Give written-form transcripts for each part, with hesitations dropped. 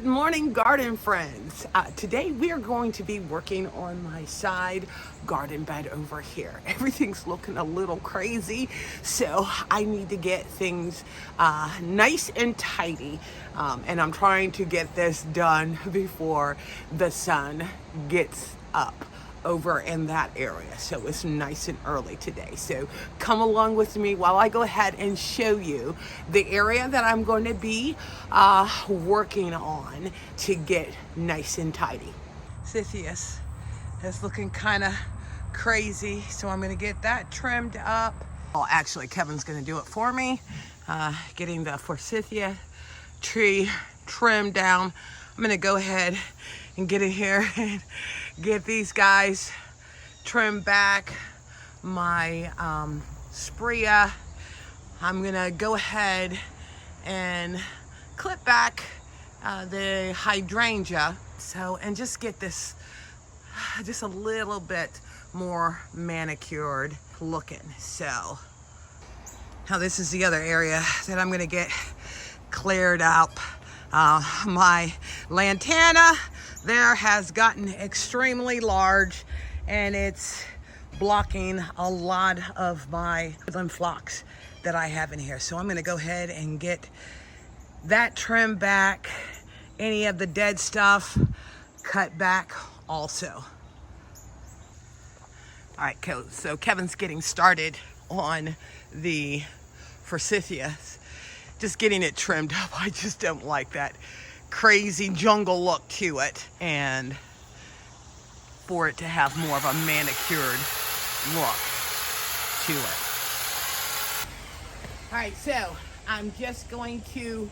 Good morning, garden friends. Today we are going to be working on my side garden bed over here. Everything's looking a little crazy, so I need to get things nice and tidy. And I'm trying to get this done before the sun gets up over in that area, so it's nice and early today. So come along with me while I go ahead and show you the area that I'm going to be working on to get nice and tidy. Forsythia is looking kind of crazy, so I'm going to get that trimmed up. Well, actually Kevin's going to do it for me, getting the Forsythia tree trimmed down. I'm going to go ahead and get in here and get these guys trimmed back. My Spirea, I'm gonna go ahead and clip back the hydrangea, and just get this just a little bit more manicured looking. So now this is the other area that I'm gonna get cleared up. My lantana there has gotten extremely large, and it's blocking a lot of my Woodland Phlox that I have in here. So I'm gonna go ahead and get that trimmed back, any of the dead stuff cut back also. All right, so Kevin's getting started on the Forsythia, just getting it trimmed up. I just don't like that crazy jungle look to it, and for it to have more of a manicured look to it. All right, so I'm just going to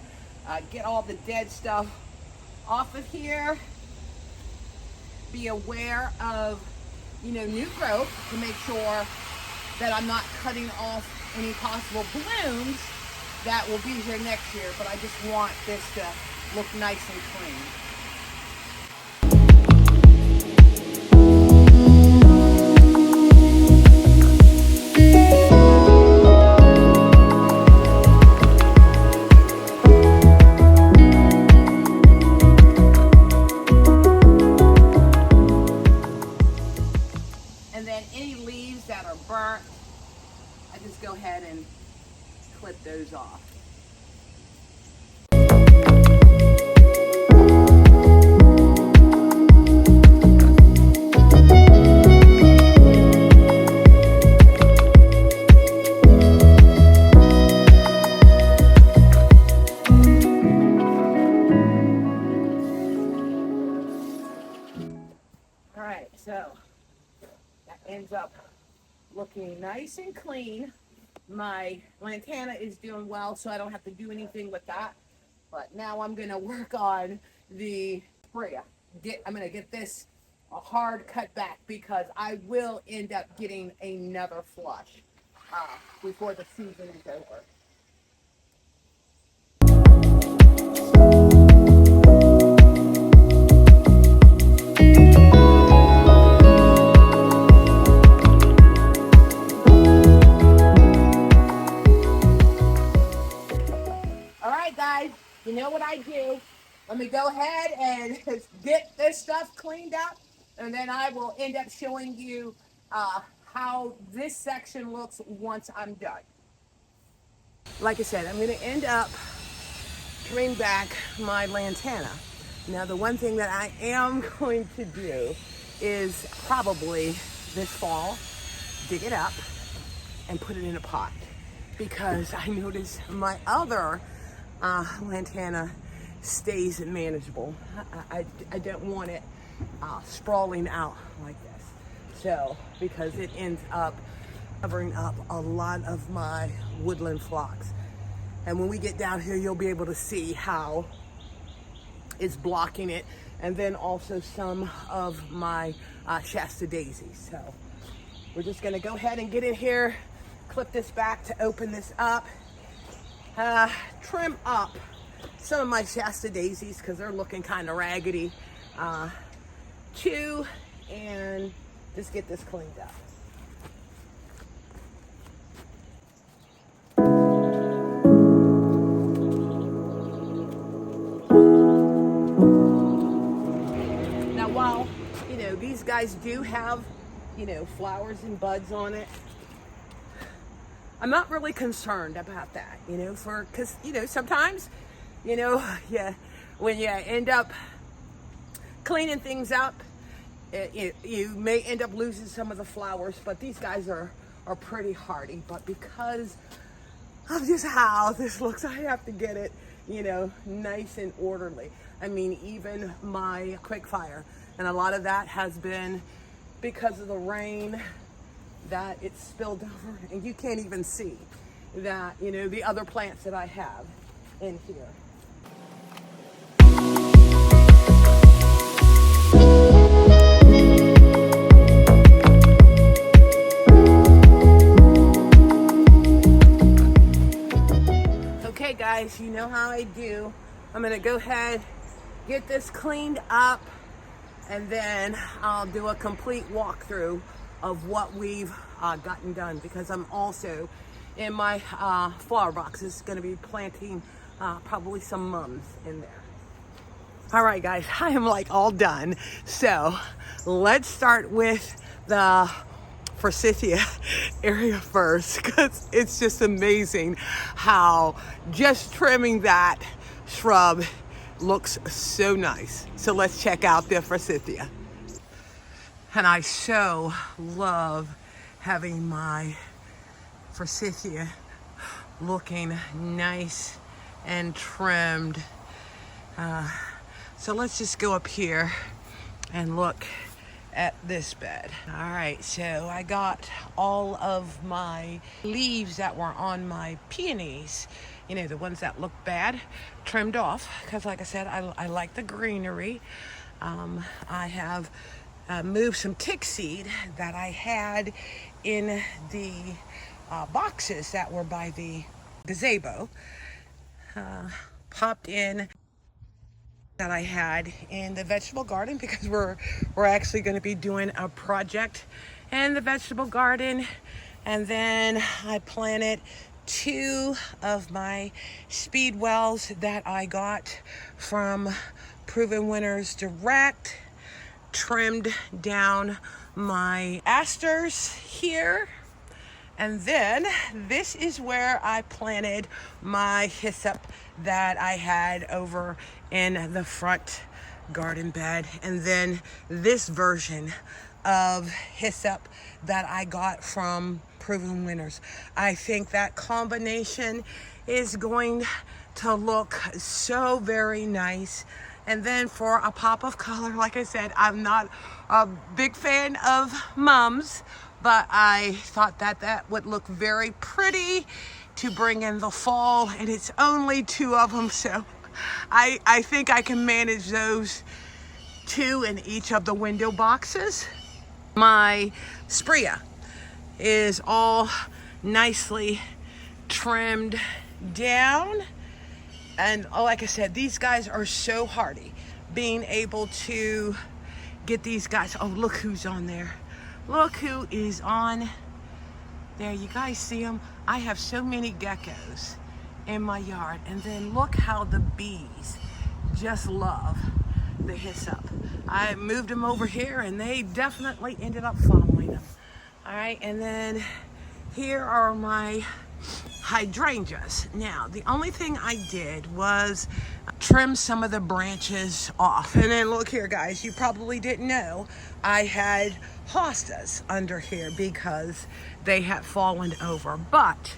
get all the dead stuff off of here. Be aware of, new growth to make sure that I'm not cutting off any possible blooms that will be here next year, but I just want this to look nice and clean. And then any leaves that are burnt, I just go ahead and clip those off. All right, so that ends up looking nice and clean. My lantana is doing well, so I don't have to do anything with that. But now I'm gonna work on the Spirea. I'm gonna get this a hard cut back, because I will end up getting another flush before the season is over. Guys, you know what I do? Let me go ahead and get this stuff cleaned up, and then I will end up showing you how this section looks once I'm done. Like I said, I'm going to end up trimming back my lantana. Now, the one thing that I am going to do is probably this fall dig it up and put it in a pot, because I noticed my other lantana stays manageable. I don't want it sprawling out like this. So, because it ends up covering up a lot of my Woodland Phlox. And when we get down here, you'll be able to see how it's blocking it. And then also some of my Shasta daisies. So we're just gonna go ahead and get in here, clip this back to open this up. Trim up some of my Shasta daisies because they're looking kind of raggedy too, and just get this cleaned up. these guys do have, you know, flowers and buds on it. I'm not really concerned about that, you know, because, you know, sometimes, you know, yeah, when you end up cleaning things up, you may end up losing some of the flowers, but these guys are pretty hardy. But because of just how this looks, I have to get it, you know, nice and orderly. I mean, even my quick fire, and a lot of that has been because of the rain that it's spilled over, and you can't even see that, you know, the other plants that I have in here. Okay guys, you know how I do. I'm gonna go ahead, get this cleaned up, and then I'll do a complete walkthrough of what we've gotten done, because I'm also in my flower boxes gonna be planting probably some mums in there. All right guys, I am like all done. So let's start with the Forsythia area first, because it's just amazing how just trimming that shrub looks so nice. So let's check out the Forsythia. And I so love having my Forsythia looking nice and trimmed. So let's just go up here and look at this bed. All right, so I got all of my leaves that were on my peonies, you know, the ones that look bad, trimmed off, because like I said, I like the greenery. I have moved some tickseed that I had in the boxes that were by the gazebo, popped in that I had in the vegetable garden, because we're actually going to be doing a project in the vegetable garden. And then I planted 2 of my speedwells that I got from Proven Winners Direct, trimmed down my asters here. And then this is where I planted my hyssop that I had over in the front garden bed. And then this version of hyssop that I got from Proven Winners. I think that combination is going to look so very nice. And then for a pop of color, like I said, I'm not a big fan of mums, but I thought that that would look very pretty to bring in the fall, and it's only 2 of them, so I think I can manage those 2 in each of the window boxes. My Spirea is all nicely trimmed down, and like I said, these guys are so hardy. Being able to get these guys, oh look who's on there. Look who is on there. You guys see them? I have so many geckos in my yard. And then look how the bees just love the hyssop. I moved them over here and they definitely ended up following them. All right, and then here are my hydrangeas. Now, the only thing I did was trim some of the branches off. And then look here, guys, you probably didn't know I had hostas under here because they had fallen over. But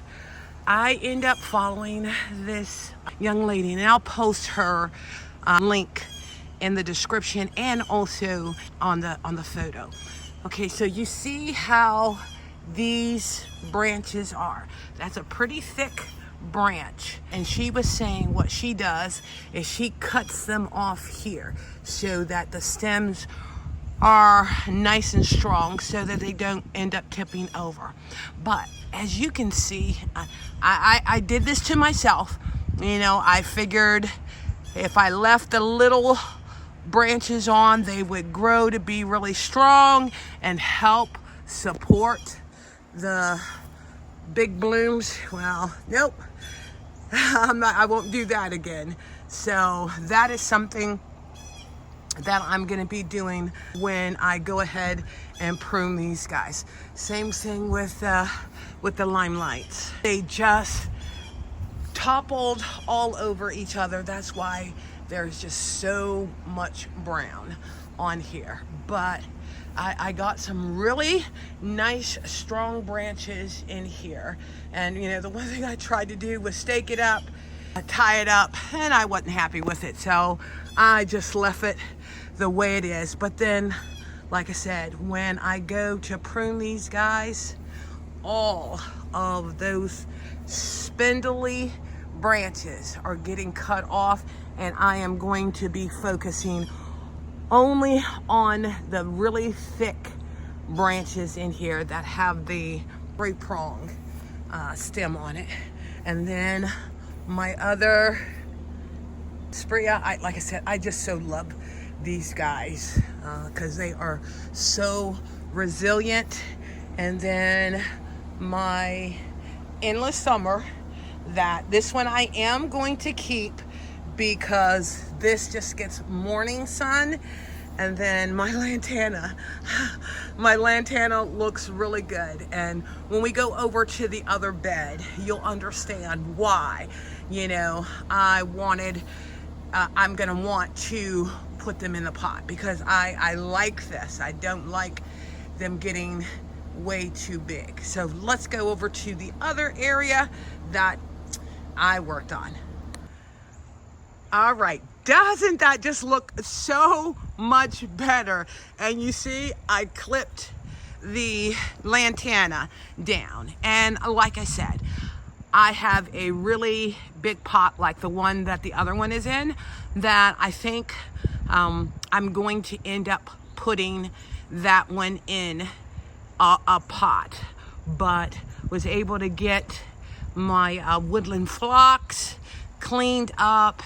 I end up following this young lady, and I'll post her link in the description and also on the photo. Okay, so you see how these branches are. That's a pretty thick branch, and she was saying what she does is she cuts them off here so that the stems are nice and strong so that they don't end up tipping over. But as you can see, I did this to myself. You know, I figured if I left the little branches on, they would grow to be really strong and help support the big blooms. Well, nope. I won't do that again. So that is something that I'm gonna be doing when I go ahead and prune these guys. Same thing with the limelights. They just toppled all over each other. That's why there's just so much brown on here. But I got some really nice strong branches in here. And you know, the one thing I tried to do was stake it up, tie it up, and I wasn't happy with it. So I just left it the way it is. But then, like I said, when I go to prune these guys, all of those spindly branches are getting cut off, and I am going to be focusing only on the really thick branches in here that have the 3-prong stem on it. And then my other Spirea, like I said, I just so love these guys because they are so resilient. And then my endless summer, that this one I am going to keep because this just gets morning sun. And then my lantana looks really good. And when we go over to the other bed, you'll understand why. You know, I'm gonna want to put them in the pot because I like this. I don't like them getting way too big. So let's go over to the other area that I worked on. All right, doesn't that just look so much better? And you see, I clipped the lantana down. And like I said, I have a really big pot like the one that the other one is in that I think I'm going to end up putting that one in a pot, but was able to get my Woodland Phlox cleaned up.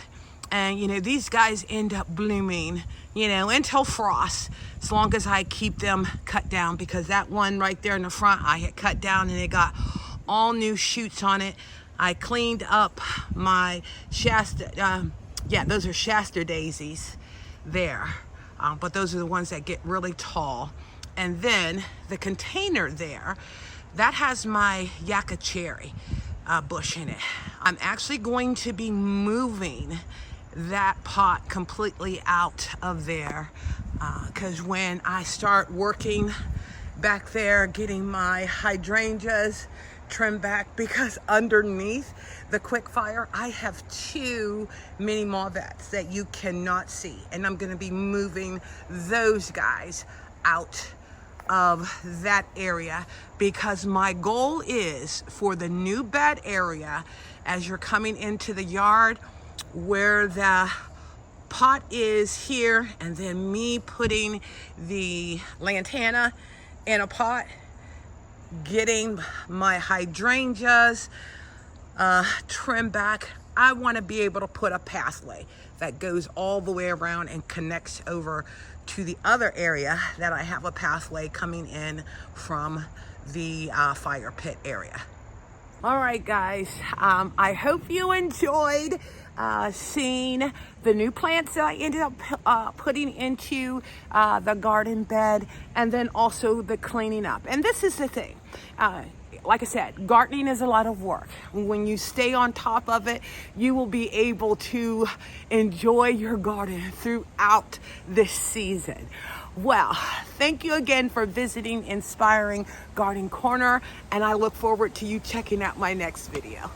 And you know, these guys end up blooming, you know, until frost, as long as I keep them cut down, because that one right there in the front I had cut down and it got all new shoots on it. I cleaned up my Shasta, yeah, those are Shasta daisies there, but those are the ones that get really tall. And then the container there, that has my Yucca cherry bush in it. I'm actually going to be moving that pot completely out of there because when I start working back there, getting my hydrangeas trimmed back, because underneath the quick fire I have 2 mini mauvettes that you cannot see, and I'm going to be moving those guys out of that area because my goal is for the new bed area, as you're coming into the yard where the pot is here, and then me putting the lantana in a pot, getting my hydrangeas trimmed back. I want to be able to put a pathway that goes all the way around and connects over to the other area that I have a pathway coming in from the fire pit area. All right, guys, I hope you enjoyed seeing the new plants that I ended up putting into the garden bed, and then also the cleaning up. And this is the thing. Like I said, gardening is a lot of work. When you stay on top of it, you will be able to enjoy your garden throughout this season. Well, thank you again for visiting Inspiring Garden Corner, and I look forward to you checking out my next video.